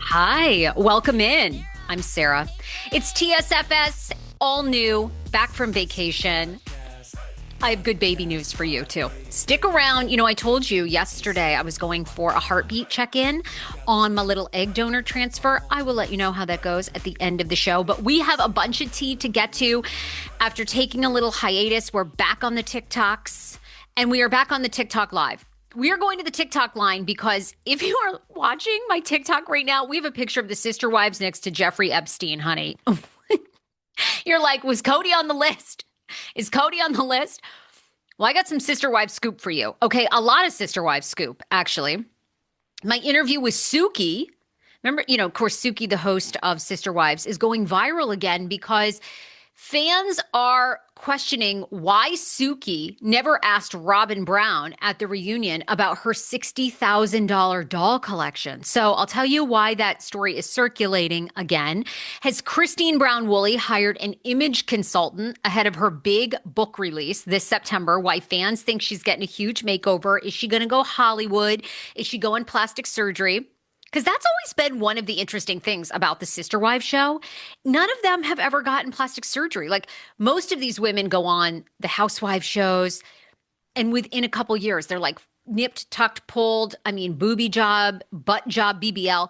Hi, welcome in. I'm Sarah. It's TSFS, all new, back from vacation. I have good baby news for you, too. Stick around. I told you yesterday I was going for a heartbeat check-in on my little egg donor transfer. I will let you know how that goes at the end of the show. But we have a bunch of tea to get to. After taking a little hiatus, we're back on the TikToks, and we are back on the TikTok Live. We are going to the TikTok line because if you are watching my TikTok right now, we have a picture of the sister wives next to Jeffrey Epstein, honey. You're like, was Kody on the list? Is Kody on the list? Well, I got some sister wives scoop for you. Okay, a lot of sister wives scoop, actually. My interview with Suki, remember, of course, Suki, the host of Sister Wives, is going viral again because fans are questioning why Suki never asked Robyn Brown at the reunion about her $60,000 doll collection. So I'll tell you why that story is circulating again. Has Christine Brown Woolley hired an image consultant ahead of her big book release this September? Why fans think she's getting a huge makeover? Is she going to go Hollywood? Is she going plastic surgery? Because that's always been one of the interesting things about the Sister Wives show. None of them have ever gotten plastic surgery. Like most of these women go on the housewife shows, and within a couple years, they're like nipped, tucked, pulled. Boobie job, butt job, BBL.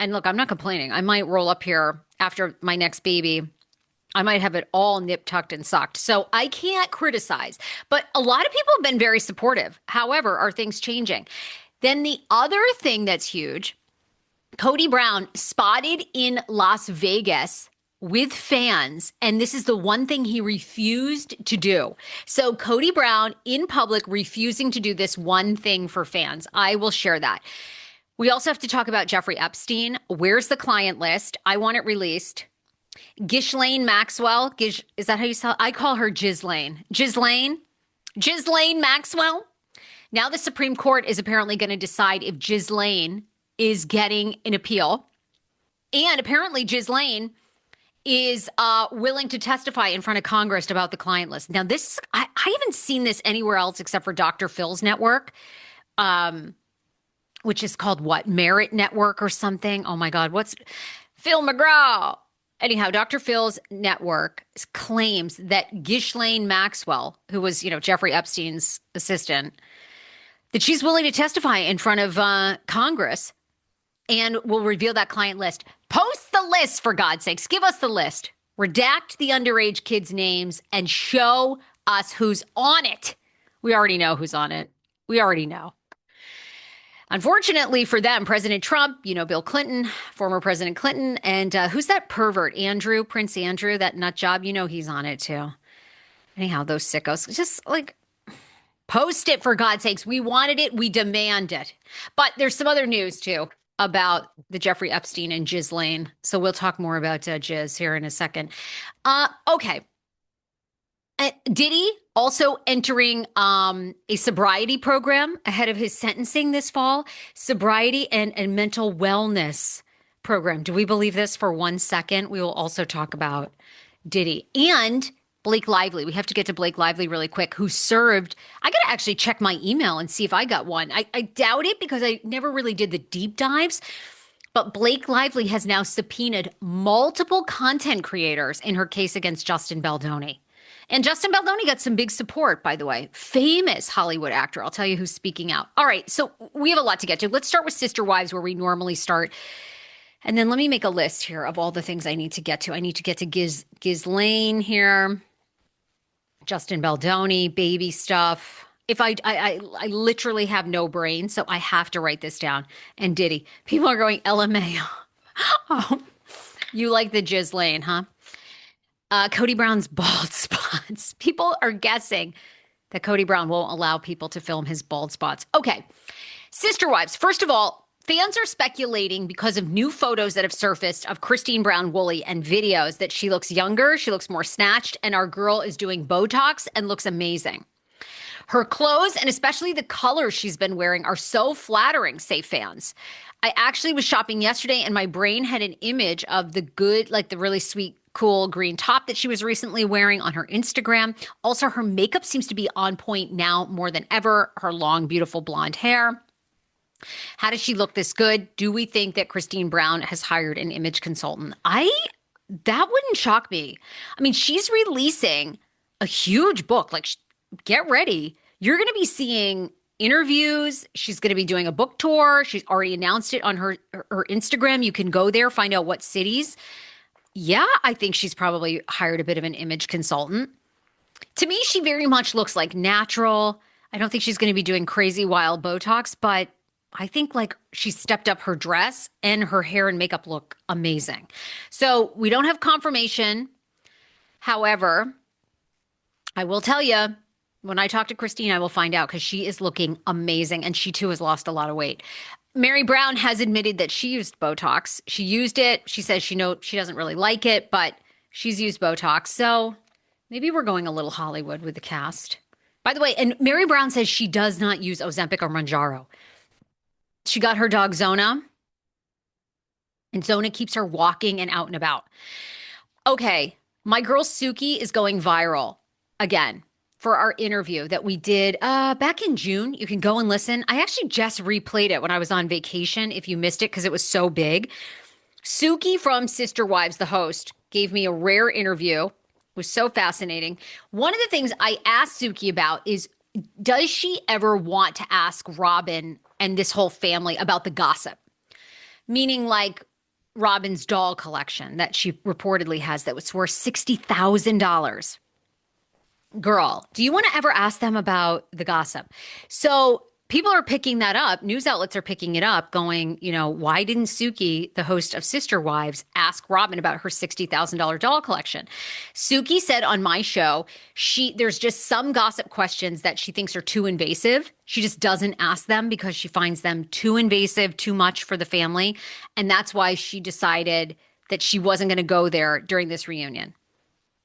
And look, I'm not complaining. I might roll up here after my next baby. I might have it all nipped, tucked, and socked. So I can't criticize. But a lot of people have been very supportive. However, are things changing? Then the other thing that's huge, Kody Brown spotted in Las Vegas with fans, and this is the one thing he refused to do. So Kody Brown in public refusing to do this one thing for fans. I will share that. We also have to talk about Jeffrey Epstein. Where's the client list? I want it released. Ghislaine Maxwell. Is that how you say it? I call her Ghislaine. Ghislaine Maxwell. Now the Supreme Court is apparently going to decide if Ghislaine is getting an appeal. And apparently Ghislaine is willing to testify in front of Congress about the client list. Now this, I haven't seen this anywhere else except for Dr. Phil's network, which is called what? Merit Network or something. Oh my God, what's Phil McGraw? Anyhow, Dr. Phil's network claims that Ghislaine Maxwell, who was, Jeffrey Epstein's assistant, that she's willing to testify in front of Congress and will reveal that client list. Post the list, for God's sakes. Give us the list. Redact the underage kids' names and show us who's on it. We already know who's on it. We already know. Unfortunately for them, President Trump, Bill Clinton, former President Clinton, and who's that pervert? Prince Andrew, that nut job, he's on it too. Anyhow, those sickos, just like, post it, for God's sakes. We wanted it. We demand it. But there's some other news too about the Jeffrey Epstein and Ghislaine. So we'll talk more about Giz here in a second. Okay. Diddy also entering a sobriety program ahead of his sentencing this fall. Sobriety and mental wellness program. Do we believe this for 1 second? We will also talk about Diddy and Blake Lively. We have to get to Blake Lively really quick, who served. I got to actually check my email and see if I got one. I doubt it because I never really did the deep dives. But Blake Lively has now subpoenaed multiple content creators in her case against Justin Baldoni. And Justin Baldoni got some big support, by the way. Famous Hollywood actor. I'll tell you who's speaking out. All right, so we have a lot to get to. Let's start with Sister Wives, where we normally start. And then let me make a list here of all the things I need to get to. I need to get to Ghislaine here. Justin Baldoni, baby stuff. If I literally have no brain, so I have to write this down. And Diddy. People are going LMAO. Oh, you like the Ghislaine, huh? Kody Brown's bald spots. People are guessing that Kody Brown won't allow people to film his bald spots. Okay. Sister Wives. First of all, fans are speculating because of new photos that have surfaced of Christine Brown Woolley and videos that she looks younger, she looks more snatched, and our girl is doing Botox and looks amazing. Her clothes, and especially the colors she's been wearing, are so flattering, say fans. I actually was shopping yesterday and my brain had an image of the good, like the really sweet, cool green top that she was recently wearing on her Instagram. Also, her makeup seems to be on point now more than ever. Her long, beautiful blonde hair. How does she look this good? Do we think that Christine Brown has hired an image consultant? That wouldn't shock me. I mean, she's releasing a huge book. Like, get ready. You're going to be seeing interviews. She's going to be doing a book tour. She's already announced it on her Instagram. You can go there, find out what cities. Yeah, I think she's probably hired a bit of an image consultant. To me, she very much looks like natural. I don't think she's going to be doing crazy wild Botox, but I think like she stepped up her dress and her hair and makeup look amazing. So we don't have confirmation. However, I will tell you, when I talk to Christine, I will find out because she is looking amazing and she too has lost a lot of weight. Mary Brown has admitted that she used Botox. She used it. She says she doesn't really like it, but she's used Botox. So maybe we're going a little Hollywood with the cast. By the way, and Mary Brown says she does not use Ozempic or Mounjaro. She got her dog Zona, and Zona keeps her walking and out and about. Okay, my girl Suki is going viral again for our interview that we did back in June. You can go and listen. I actually just replayed it when I was on vacation, if you missed it, because it was so big. Suki from Sister Wives, the host, gave me a rare interview. It was so fascinating. One of the things I asked Suki about is, does she ever want to ask Robyn and this whole family about the gossip? Meaning like Robyn's doll collection that she reportedly has that was worth $60,000. Girl, do you want to ever ask them about the gossip? So people are picking that up. News outlets are picking it up going, why didn't Suki, the host of Sister Wives, ask Robyn about her $60,000 doll collection? Suki said on my show, there's just some gossip questions that she thinks are too invasive. She just doesn't ask them because she finds them too invasive, too much for the family. And that's why she decided that she wasn't going to go there during this reunion.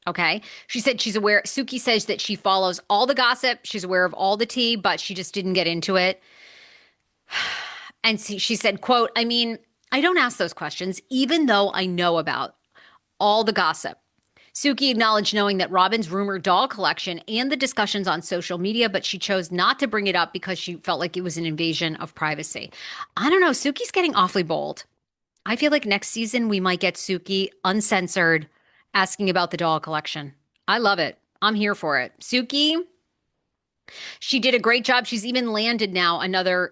Okay. She said she's aware. Suki says that she follows all the gossip. She's aware of all the tea, but she just didn't get into it. And she said, quote, I mean, I don't ask those questions, even though I know about all the gossip. Suki acknowledged knowing that Robyn's rumored doll collection and the discussions on social media, but she chose not to bring it up because she felt like it was an invasion of privacy. I don't know. Suki's getting awfully bold. I feel like next season we might get Suki uncensored asking about the doll collection. I love it. I'm here for it. Suki, she did a great job. She's even landed now another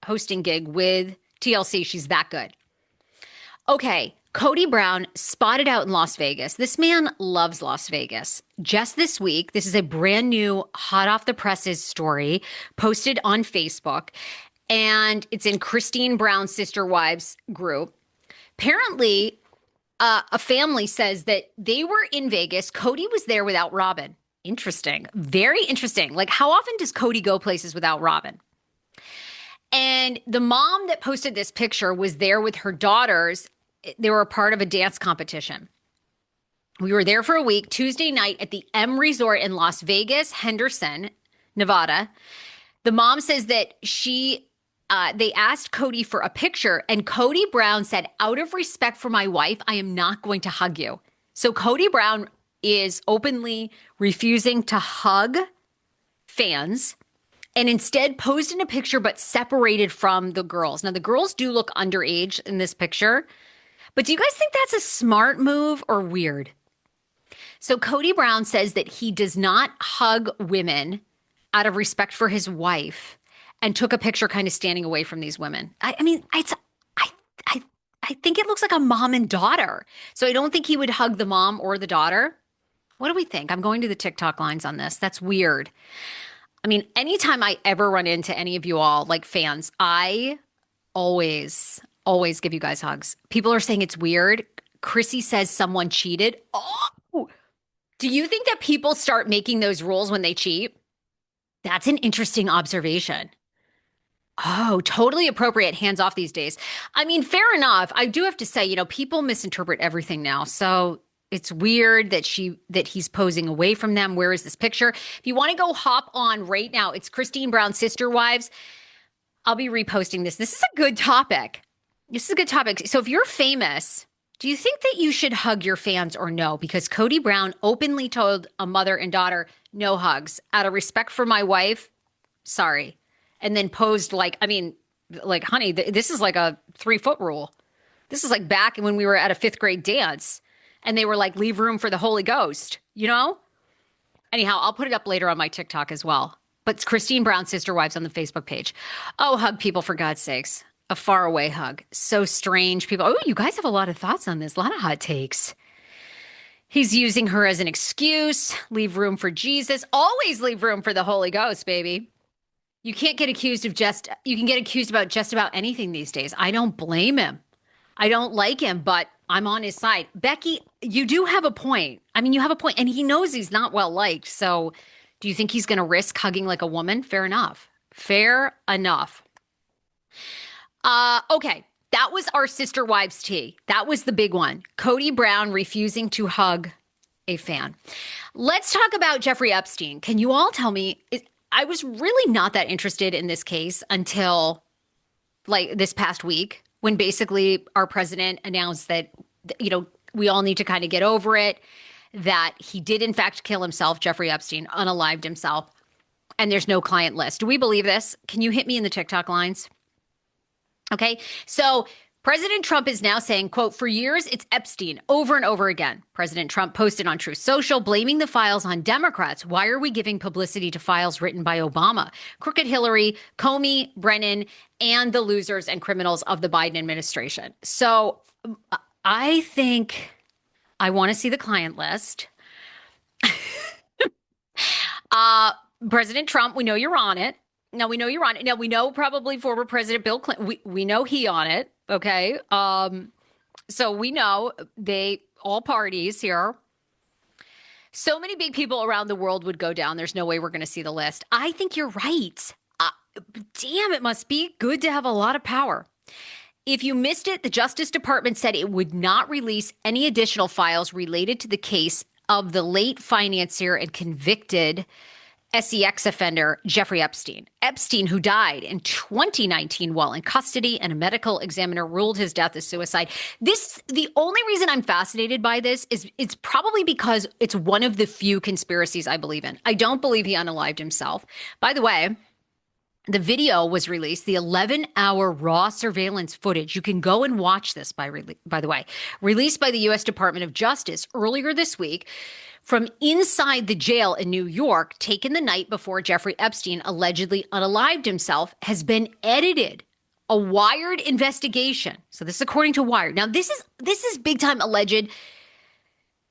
hosting gig with TLC. She's that good. Okay, Kody Brown spotted out in Las Vegas. This man loves Las Vegas. Just this week, this is a brand new hot off the presses story posted on Facebook, and it's in Christine Brown's Sister Wives group. Apparently, a family says that they were in Vegas. Kody was there without Robyn. Interesting. Very interesting. Like, how often does Kody go places without Robyn? And the mom that posted this picture was there with her daughters. They were a part of a dance competition. We were there for a week, Tuesday night at the M Resort in Las Vegas, Henderson, Nevada. The mom says that they asked Kody for a picture, and Kody Brown said, out of respect for my wife, I am not going to hug you. So Kody Brown is openly refusing to hug fans and instead posed in a picture but separated from the girls. Now, the girls do look underage in this picture, but do you guys think that's a smart move or weird? So Kody Brown says that he does not hug women out of respect for his wife, and took a picture kind of standing away from these women. I think it looks like a mom and daughter. So I don't think he would hug the mom or the daughter. What do we think? I'm going to the TikTok lines on this. That's weird. I mean, anytime I ever run into any of you all, like fans, I always give you guys hugs. People are saying it's weird. Chrissy says someone cheated. Oh, do you think that people start making those rules when they cheat? That's an interesting observation. Oh, totally appropriate. Hands off these days. I mean, fair enough. I do have to say, people misinterpret everything now. So it's weird that he's posing away from them. Where is this picture? If you want to go hop on right now, it's Christine Brown's Sister Wives. I'll be reposting this. This is a good topic. So if you're famous, do you think that you should hug your fans or no? Because Kody Brown openly told a mother and daughter, no hugs. Out of respect for my wife, sorry. And then posed like, honey, this is like a 3-foot rule. This is like back when we were at a 5th grade dance and they were like, leave room for the Holy Ghost, you know? Anyhow, I'll put it up later on my TikTok as well. But it's Christine Brown, Sister Wives on the Facebook page. Oh, hug people, for God's sakes. A faraway hug. So strange. People, oh, you guys have a lot of thoughts on this. A lot of hot takes. He's using her as an excuse. Leave room for Jesus. Always leave room for the Holy Ghost, baby. You can't get accused of you can get accused about just about anything these days. I don't blame him. I don't like him, but I'm on his side. Becky, you do have a point. I mean, you have a point, and he knows he's not well liked. So do you think he's going to risk hugging like a woman? Fair enough. Fair enough. Okay. That was our Sister Wives tea. That was the big one. Kody Brown refusing to hug a fan. Let's talk about Jeffrey Epstein. Can you all tell me, I was really not that interested in this case until like this past week when basically our president announced that, we all need to kind of get over it, that he did in fact kill himself, Jeffrey Epstein, unalived himself, and there's no client list. Do we believe this? Can you hit me in the TikTok lines? Okay, so President Trump is now saying, quote, for years, it's Epstein over and over again. President Trump posted on Truth Social, blaming the files on Democrats. Why are we giving publicity to files written by Obama, crooked Hillary, Comey, Brennan, and the losers and criminals of the Biden administration? So I think I want to see the client list. President Trump, we know you're on it. Now, we know you're on it. Now, we know probably former President Bill Clinton. We know he on it. Okay. So we know all parties here. So many big people around the world would go down. There's no way we're going to see the list. I think you're right. Damn, it must be good to have a lot of power. If you missed it, the Justice Department said it would not release any additional files related to the case of the late financier and convicted SEX offender, Jeffrey Epstein. Epstein, who died in 2019 while in custody, and a medical examiner ruled his death as suicide. The only reason I'm fascinated by this is it's probably because it's one of the few conspiracies I believe in. I don't believe he unalived himself. By the way, the video was released, the 11-hour raw surveillance footage. You can go and watch this, by the way, released by the U.S. Department of Justice earlier this week from inside the jail in New York, taken the night before Jeffrey Epstein allegedly unalived himself, has been edited. A Wired investigation. So this is according to Wired. Now, this is big time alleged.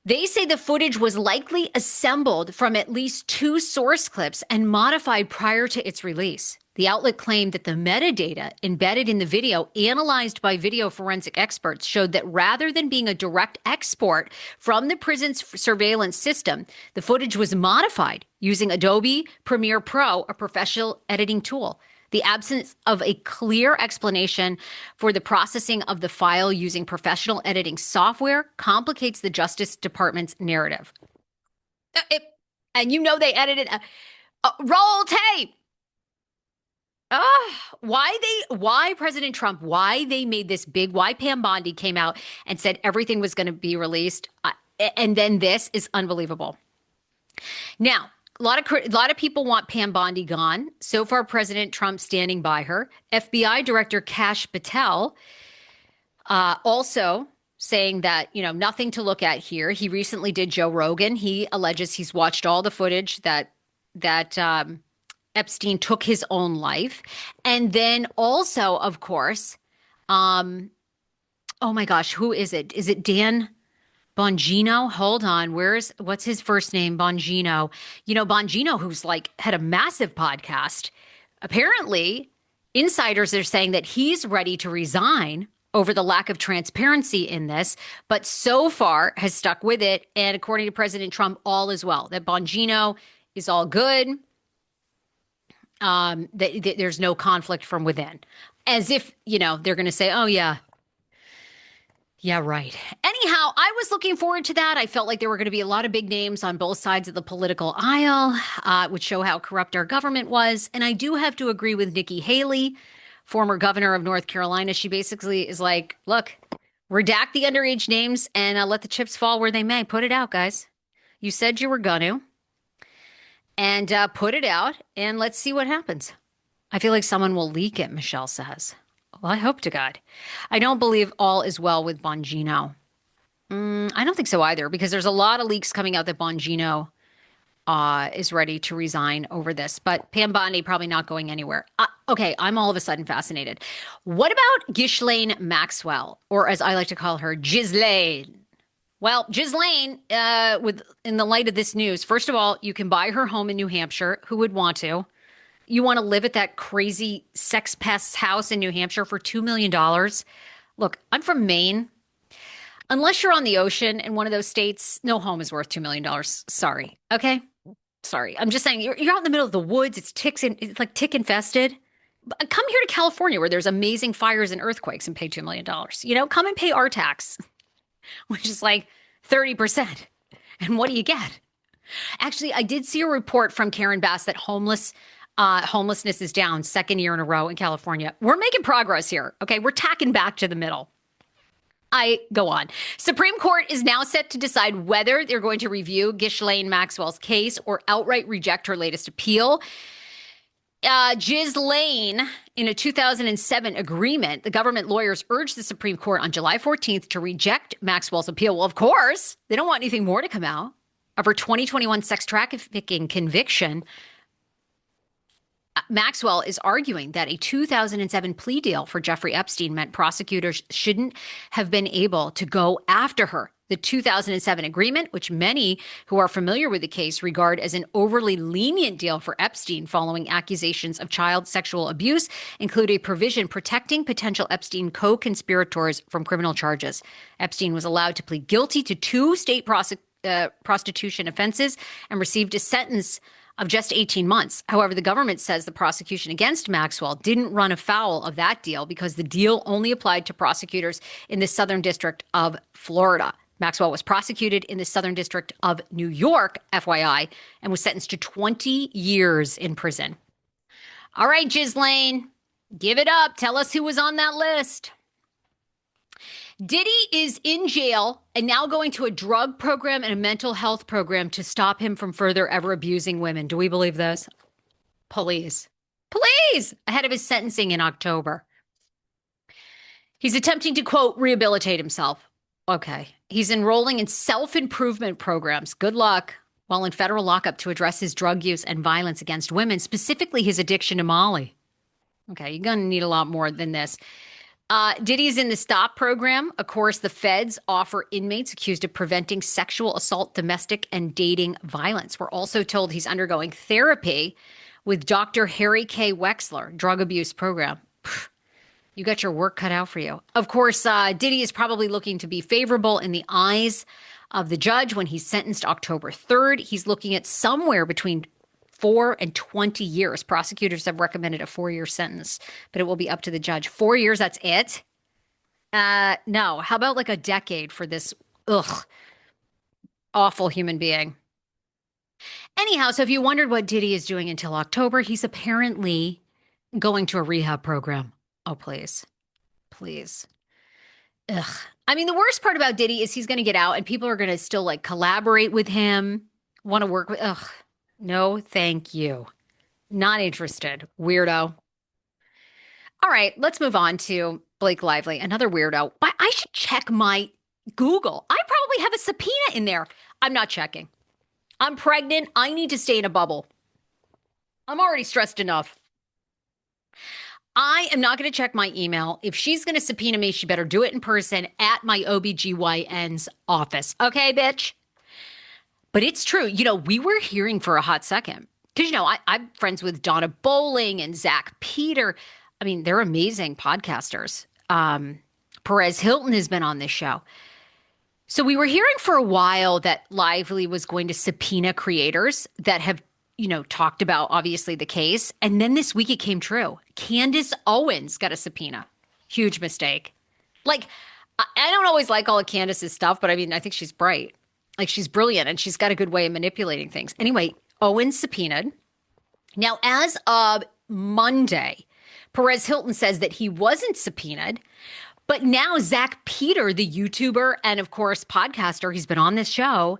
They say the footage was likely assembled from at least 2 source clips and modified prior to its release. The outlet claimed that the metadata embedded in the video, analyzed by video forensic experts, showed that rather than being a direct export from the prison's surveillance system, the footage was modified using Adobe Premiere Pro, a professional editing tool. The absence of a clear explanation for the processing of the file using professional editing software complicates the Justice Department's narrative. And they edited roll tape. Why President Trump, why they made this big, why Pam Bondi came out and said everything was going to be released. And then this is unbelievable. Now, a lot of people want Pam Bondi gone. So far, President Trump standing by her. FBI Director Kash Patel also saying that, nothing to look at here. He recently did Joe Rogan. He alleges he's watched all the footage that Epstein took his own life. And then also, of course, oh my gosh, who is it? Is it Dan Bongino? Hold on. What's his first name? Bongino. Bongino, who's had a massive podcast. Apparently, insiders are saying that he's ready to resign over the lack of transparency in this, but so far has stuck with it. And according to President Trump, all is well. That Bongino is all good. There's no conflict from within. As if, they're going to say, oh, yeah. Yeah, right. Anyhow, I was looking forward to that. I felt like there were going to be a lot of big names on both sides of the political aisle. It would show how corrupt our government was. And I do have to agree with Nikki Haley, former governor of North Carolina. She basically is like, look, redact the underage names and let the chips fall where they may. Put it out, guys. You said you were going to. And put it out, and let's see what happens. I feel like someone will leak it, Michelle says. Well, I hope to God. I don't believe all is well with Bongino. I don't think so either, because there's a lot of leaks coming out that Bongino is ready to resign over this. But Pam Bondi probably not going anywhere. Okay, I'm all of a sudden fascinated. What about Ghislaine Maxwell, or as I like to call her, Ghislaine? Well, Ghislaine, in the light of this news, first of all, you can buy her home in New Hampshire. Who would want to? You want to live at that crazy sex pest house in New Hampshire for $2 million? Look, I'm from Maine. Unless you're on the ocean in one of those states, no home is worth $2 million. Sorry. Okay? Sorry. I'm just saying, you're out in the middle of the woods. It's ticks and it's like tick infested. Come here to California where there's amazing fires and earthquakes and pay $2 million. You know, come and pay our tax, which is like 30%. And what do you get? Actually, I did see a report from Karen Bass that homelessness is down second year in a row in California. We're making progress here. Okay. We're tacking back to the middle. I go on. Supreme Court is now set to decide whether they're going to review Ghislaine Maxwell's case or outright reject her latest appeal. Ghislaine, in a 2007 agreement, the government lawyers urged the Supreme Court on July 14th to reject Maxwell's appeal. Well, of course, they don't want anything more to come out of her 2021 sex trafficking conviction. Maxwell is arguing that a 2007 plea deal for Jeffrey Epstein meant prosecutors shouldn't have been able to go after her. The 2007 agreement, which many who are familiar with the case regard as an overly lenient deal for Epstein following accusations of child sexual abuse, include a provision protecting potential Epstein co-conspirators from criminal charges. Epstein was allowed to plead guilty to 2 state prostitution offenses and received a sentence of just 18 months. However, the government says the prosecution against Maxwell didn't run afoul of that deal because the deal only applied to prosecutors in the Southern District of Florida. Maxwell was prosecuted in the Southern District of New York, FYI, and was sentenced to 20 years in prison. All right, Ghislaine, give it up. Tell us who was on that list. Diddy is in jail and now going to a drug program and a mental health program to stop him from further ever abusing women. Do we believe this? Please. Please! Ahead of his sentencing in October. He's attempting to, quote, rehabilitate himself. Okay. He's enrolling in self-improvement programs. Good luck. While in federal lockup to address his drug use and violence against women, specifically his addiction to Molly. Okay, you're going to need a lot more than this. Diddy's in the STOP program. Of course, the feds offer inmates accused of preventing sexual assault, domestic, and dating violence. We're also told he's undergoing therapy with Dr. Harry K. Wexler, drug abuse program. You got your work cut out for you. Of course, Diddy is probably looking to be favorable in the eyes of the judge when he's sentenced October 3rd. He's looking at somewhere between 4 and 20 years. Prosecutors have recommended a 4-year sentence, but it will be up to the judge. 4 years, that's it? No. How about like a decade for this awful human being? Anyhow, so if you wondered what Diddy is doing until October, he's apparently going to a rehab program. Oh, please. Please. Ugh. I mean, the worst part about Diddy is he's going to get out and people are going to still like collaborate with him, want to work with. Ugh. No, thank you. Not interested. Weirdo. All right, let's move on to Blake Lively, another weirdo. I should check my Google. I probably have a subpoena in there. I'm not checking. I'm pregnant. I need to stay in a bubble. I'm already stressed enough. I am not going to check my email. If she's going to subpoena me, she better do it in person at my OBGYN's office. Okay, bitch? But it's true. You know, we were hearing for a hot second. Because, you know, I'm friends with Donna Bowling and Zach Peter. I mean, they're amazing podcasters. Perez Hilton has been on this show. So we were hearing for a while that Lively was going to subpoena creators that have, you know, talked about, obviously, the case. And then this week it came true. Candace Owens got a subpoena. Huge mistake. Like, I don't always like all of Candace's stuff, but I mean, I think she's bright. Like, she's brilliant and she's got a good way of manipulating things. Anyway, Owens subpoenaed. Now, as of Monday, Perez Hilton says that he wasn't subpoenaed. But now Zach Peter, the YouTuber and, of course, podcaster, he's been on this show,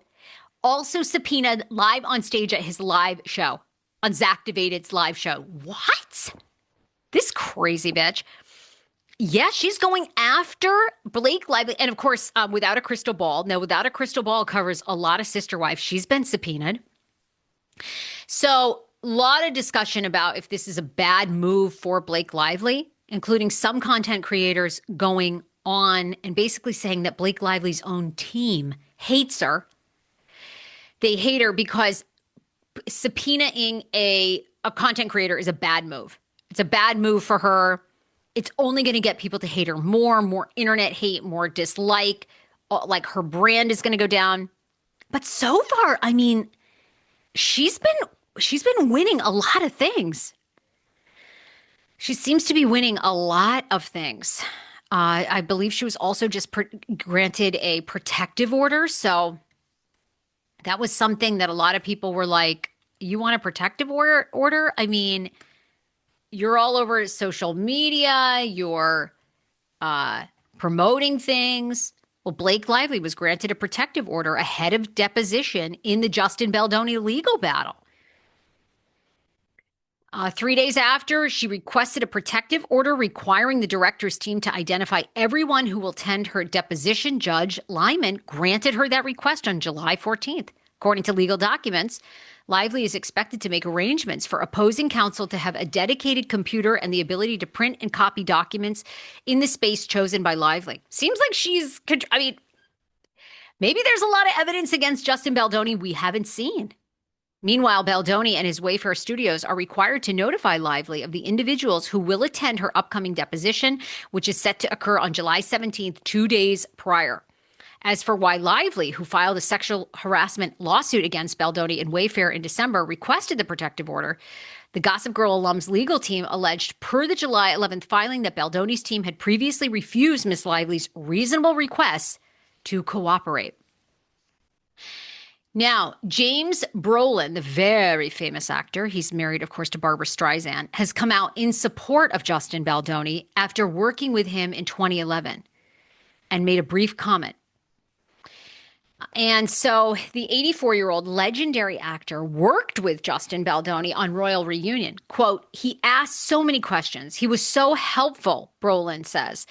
also subpoenaed live on stage at his live show, on Zactivated's live show. What? This crazy bitch. Yeah, she's going after Blake Lively. And of course, without a crystal ball. Now, without a crystal ball covers a lot of sister wives. She's been subpoenaed. So, a lot of discussion about if this is a bad move for Blake Lively, including some content creators going on and basically saying that Blake Lively's own team hates her. They hate her because subpoenaing a content creator is a bad move. It's a bad move for her. It's only going to get people to hate her more internet hate, more dislike. Like her brand is going to go down. But so far, I mean, she's been winning a lot of things. She seems to be winning a lot of things. I believe she was also just granted a protective order. So that was something that a lot of people were like, you want a protective order? I mean, you're all over social media. You're promoting things. Well, Blake Lively was granted a protective order ahead of deposition in the Justin Baldoni legal battle. 3 days after, she requested a protective order requiring the director's team to identify everyone who will attend her deposition. Judge Lyman granted her that request on July 14th. According to legal documents, Lively is expected to make arrangements for opposing counsel to have a dedicated computer and the ability to print and copy documents in the space chosen by Lively. Seems like maybe there's a lot of evidence against Justin Baldoni we haven't seen. Meanwhile, Baldoni and his Wayfair Studios are required to notify Lively of the individuals who will attend her upcoming deposition, which is set to occur on July 17th, 2 days prior. As for why Lively, who filed a sexual harassment lawsuit against Baldoni and Wayfair in December, requested the protective order, the Gossip Girl alum's legal team alleged per the July 11th filing that Baldoni's team had previously refused Miss Lively's reasonable requests to cooperate. Now, James Brolin, the very famous actor, he's married, of course, to Barbra Streisand, has come out in support of Justin Baldoni after working with him in 2011 and made a brief comment. And so the 84-year-old legendary actor worked with Justin Baldoni on Royal Reunion. Quote, he asked so many questions. He was so helpful, Brolin says.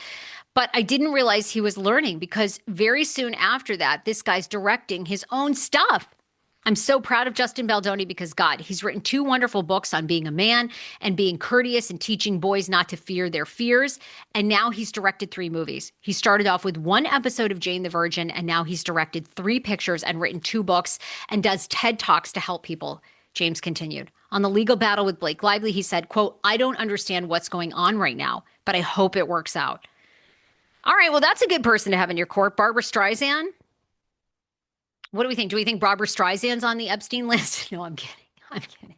But I didn't realize he was learning because very soon after that, this guy's directing his own stuff. I'm so proud of Justin Baldoni because, God, he's written 2 wonderful books on being a man and being courteous and teaching boys not to fear their fears. And now he's directed 3 movies. He started off with 1 episode of Jane the Virgin, and now he's directed 3 pictures and written 2 books and does TED Talks to help people, James continued. On the legal battle with Blake Lively, he said, quote, I don't understand what's going on right now, but I hope it works out. All right, well, that's a good person to have in your court. Barbra Streisand. What do we think? Do we think Barbra Streisand's on the Epstein list? No, I'm kidding.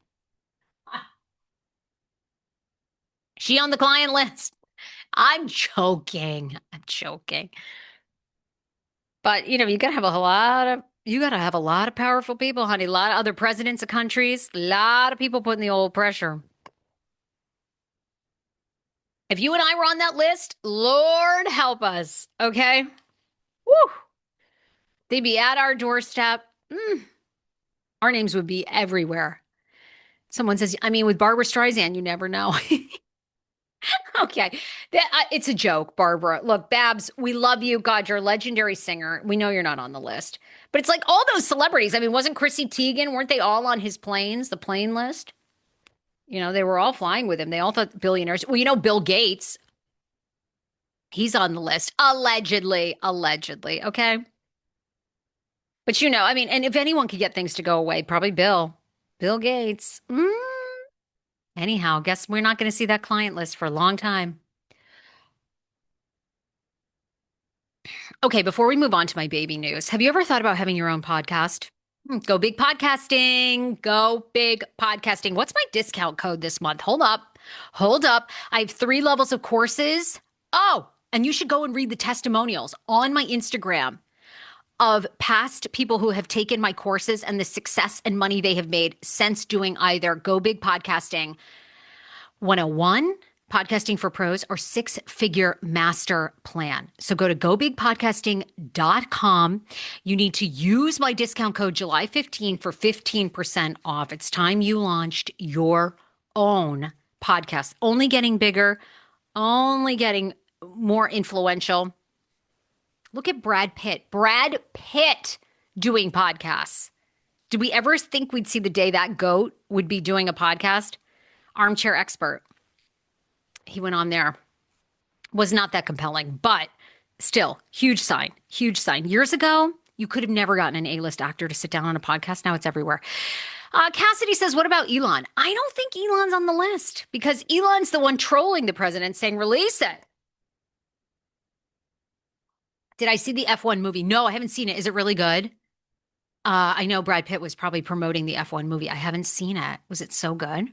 She on the client list? I'm joking. But, you got to have a lot of powerful people, honey. A lot of other presidents of countries. A lot of people putting the old pressure. If you and I were on that list, Lord help us, okay? Woo! They'd be at our doorstep. Our names would be everywhere. Someone says, with Barbra Streisand, you never know. Okay. It's a joke, Barbara. Look, Babs, we love you. God, you're a legendary singer. We know you're not on the list. But it's like all those celebrities. Wasn't Chrissy Teigen, weren't they all on his planes, the plane list? They were all flying with him. They all thought billionaires. Well, Bill Gates, he's on the list. Allegedly, okay? But and if anyone could get things to go away, probably Bill Gates. Anyhow, guess we're not going to see that client list for a long time. Okay, before we move on to my baby news, have you ever thought about having your own podcast? Go Big Podcasting. Go Big Podcasting. What's my discount code this month? Hold up. I have 3 levels of courses. Oh, and you should go and read the testimonials on my Instagram of past people who have taken my courses and the success and money they have made since doing either Go Big Podcasting 101, Podcasting for Pros, or 6-Figure Master Plan. So go to gobigpodcasting.com. You need to use my discount code July 15 for 15% off. It's time you launched your own podcasts, only getting bigger, only getting more influential. Look at Brad Pitt. Brad Pitt doing podcasts. Did we ever think we'd see the day that goat would be doing a podcast? Armchair Expert. He went on there. Was not that compelling, but still, huge sign, huge sign. Years ago, you could have never gotten an A-list actor to sit down on a podcast. Now it's everywhere. Cassidy says, what about Elon? I don't think Elon's on the list because Elon's the one trolling the president saying, release it. Did I see the F1 movie? No, I haven't seen it. Is it really good? I know Brad Pitt was probably promoting the F1 movie. I haven't seen it. Was it so good?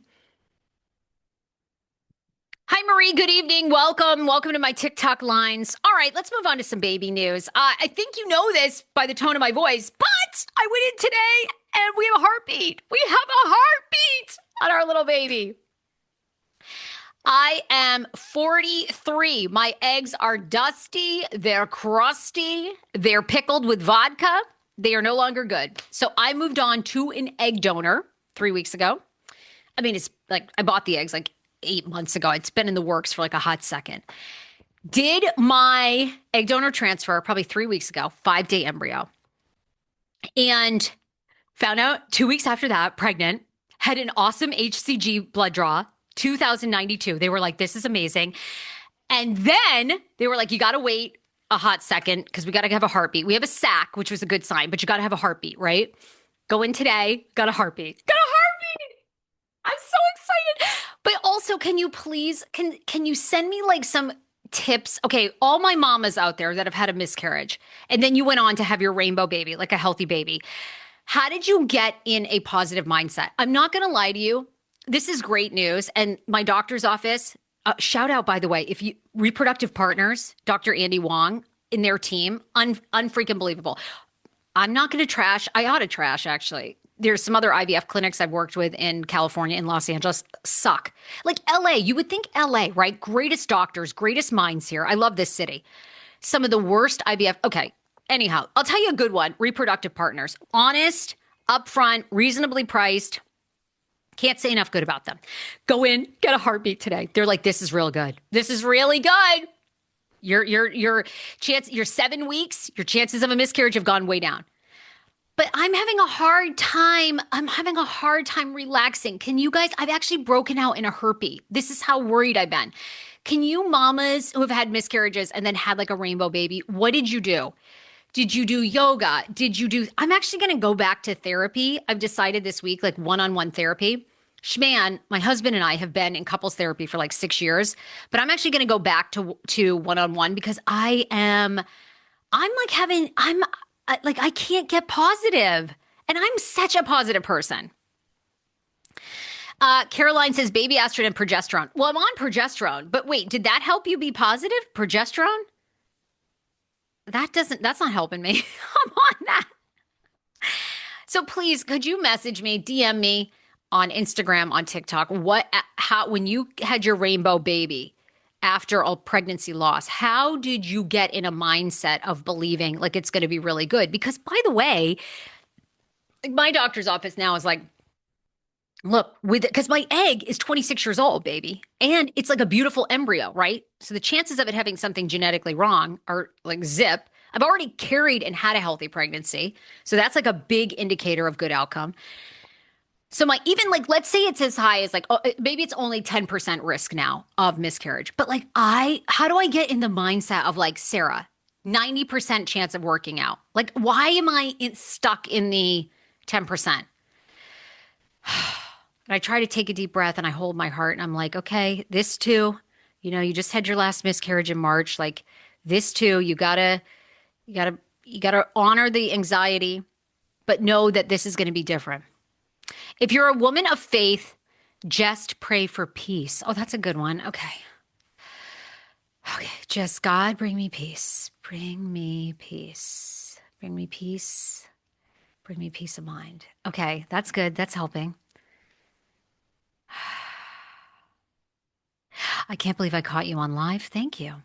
Hi, Marie. Good evening. Welcome. Welcome to my TikTok lines. All right, let's move on to some baby news. I think you know this by the tone of my voice, but I went in today and we have a heartbeat. We have a heartbeat on our little baby. I am 43. My eggs are dusty. They're crusty. They're pickled with vodka. They are no longer good. So I moved on to an egg donor 3 weeks ago. I mean, it's like I bought the eggs like 8 months ago. It's been in the works for like a hot second. Did my egg donor transfer probably 3 weeks ago, 5-day embryo. And found out 2 weeks after that, pregnant, had an awesome HCG blood draw, 2,092. They were like, this is amazing. And then they were like, you got to wait a hot second because we got to have a heartbeat. We have a sac, which was a good sign, but you got to have a heartbeat, right? Go in today, got a heartbeat. Got a heartbeat! I'm so excited. But also, can you please, can you send me like some tips? Okay, all my mamas out there that have had a miscarriage, and then you went on to have your rainbow baby, like a healthy baby. How did you get in a positive mindset? I'm not going to lie to you. This is great news. And my doctor's office, shout out, by the way, if you reproductive partners, Dr. Andy Wong in their team, unfreaking believable. I'm not going to trash. I ought to trash, actually. There's some other IVF clinics I've worked with in California and Los Angeles. Suck. Like LA, you would think LA, right? Greatest doctors, greatest minds here. I love this city. Some of the worst IVF. Okay. Anyhow, I'll tell you a good one. Reproductive partners. Honest, upfront, reasonably priced. Can't say enough good about them. Go in, get a heartbeat today. They're like, this is real good. This is really good. Your 7 weeks, your chances of a miscarriage have gone way down. But I'm having a hard time. I'm having a hard time relaxing. Can you guys, I've actually broken out in a herpy. This is how worried I've been. Can you mamas who have had miscarriages and then had like a rainbow baby, what did you do? Did you do yoga? I'm actually going to go back to therapy. I've decided this week, like one-on-one therapy. Schman, my husband and I have been in couples therapy for like 6 years, but I'm actually going to go back to one-on-one because I can't get positive. And I'm such a positive person. Caroline says, baby aspirin and progesterone. Well, I'm on progesterone, but wait, did that help you be positive? Progesterone? That's not helping me. I'm on that. So please, could you message me, DM me on Instagram, on TikTok, when you had your rainbow baby after a pregnancy loss, how did you get in a mindset of believing like it's going to be really good? Because by the way, my doctor's office now is like, look, because my egg is 26 years old, baby. And it's like a beautiful embryo, right? So the chances of it having something genetically wrong are like zip. I've already carried and had a healthy pregnancy. So that's like a big indicator of good outcome. So let's say it's as high as like, maybe it's only 10% risk now of miscarriage. But like how do I get in the mindset of like, Sarah, 90% chance of working out? Like, why am I stuck in the 10%? And I try to take a deep breath and I hold my heart and I'm like, okay, this too, you just had your last miscarriage in March. Like this too, you gotta honor the anxiety, but know that this is going to be different. If you're a woman of faith, just pray for peace. Oh, that's a good one. Okay. Just God, bring me peace. Bring me peace. Bring me peace. Bring me peace of mind. Okay, that's good. That's helping. I can't believe I caught you on live. Thank you.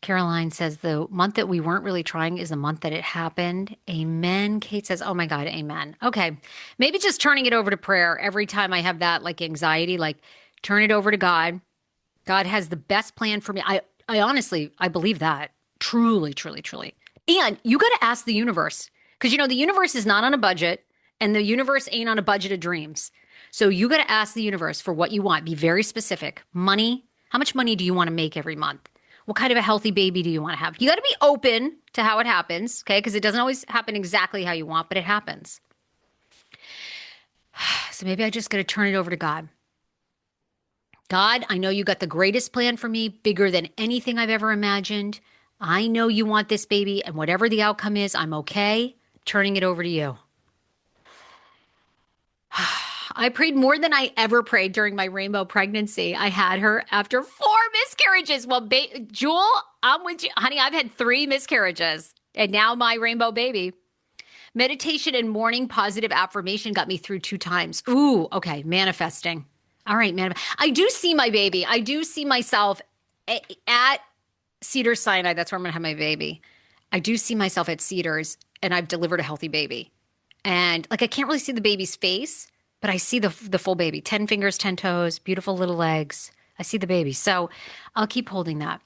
Caroline says the month that we weren't really trying is the month that it happened. Amen. Kate says, oh my God, amen. Okay. Maybe just turning it over to prayer every time I have that like anxiety, like turn it over to God. God has the best plan for me. I honestly, I believe that. Truly, truly, truly. And you got to ask the universe, because the universe is not on a budget, and the universe ain't on a budget of dreams. So you got to ask the universe for what you want. Be very specific. Money. How much money do you want to make every month? What kind of a healthy baby do you want to have? You got to be open to how it happens, okay? Because it doesn't always happen exactly how you want, but it happens. So maybe I just got to turn it over to God. God, I know you got the greatest plan for me, bigger than anything I've ever imagined. I know you want this baby, and whatever the outcome is, I'm okay turning it over to you. I prayed more than I ever prayed during my rainbow pregnancy. I had her after 4 miscarriages. Well, Jewel, I'm with you. Honey, I've had 3 miscarriages, and now my rainbow baby. Meditation and morning positive affirmation got me through 2 times. Ooh, okay, manifesting. All right, man. I do see my baby. I do see myself at Cedars Sinai. That's where I'm going to have my baby. I do see myself at Cedars, and I've delivered a healthy baby. And I can't really see the baby's face, but I see the full baby. 10 fingers, 10 toes, beautiful little legs. I see the baby. So I'll keep holding that.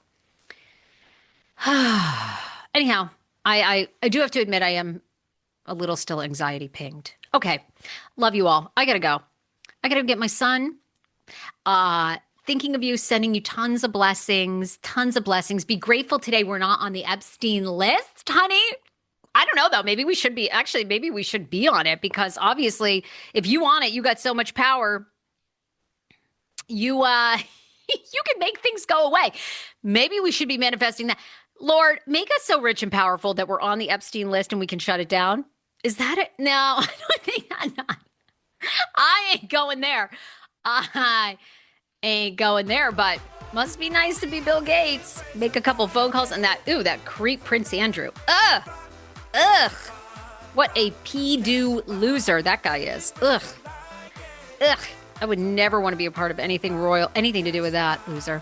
Anyhow, I do have to admit I am a little still anxiety pinged. Okay. Love you all. I got to go. I got to get my son. Thinking of you, sending you tons of blessings, tons of blessings. Be grateful today we're not on the Epstein list, honey. I don't know, though. Maybe we should be. Actually, maybe we should be on it, because obviously, if you want it, you got so much power. You you can make things go away. Maybe we should be manifesting that. Lord, make us so rich and powerful that we're on the Epstein list and we can shut it down. Is that it? No, I don't think I ain't going there. I ain't going there, but must be nice to be Bill Gates. Make a couple phone calls and that creep Prince Andrew. Ugh. What a pee-doo loser that guy is. Ugh. I would never want to be a part of anything royal, anything to do with that loser.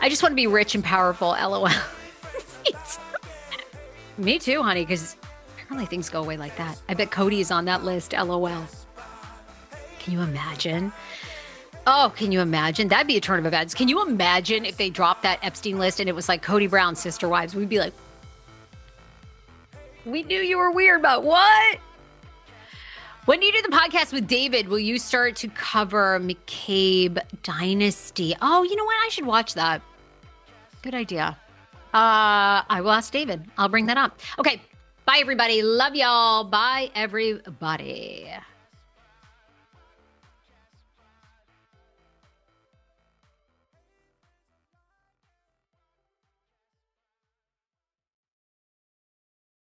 I just want to be rich and powerful, LOL. Me too, honey, because apparently things go away like that. I bet Kody is on that list, LOL. Can you imagine? Oh, can you imagine? That'd be a turn of events. Can you imagine if they dropped that Epstein list and it was like Kody Brown, sister wives? We'd be like, we knew you were weird, but what? When you do the podcast with David, will you start to cover McCabe Dynasty? Oh, you know what? I should watch that. Good idea. I will ask David. I'll bring that up. Okay. Bye, everybody. Love y'all. Bye, everybody.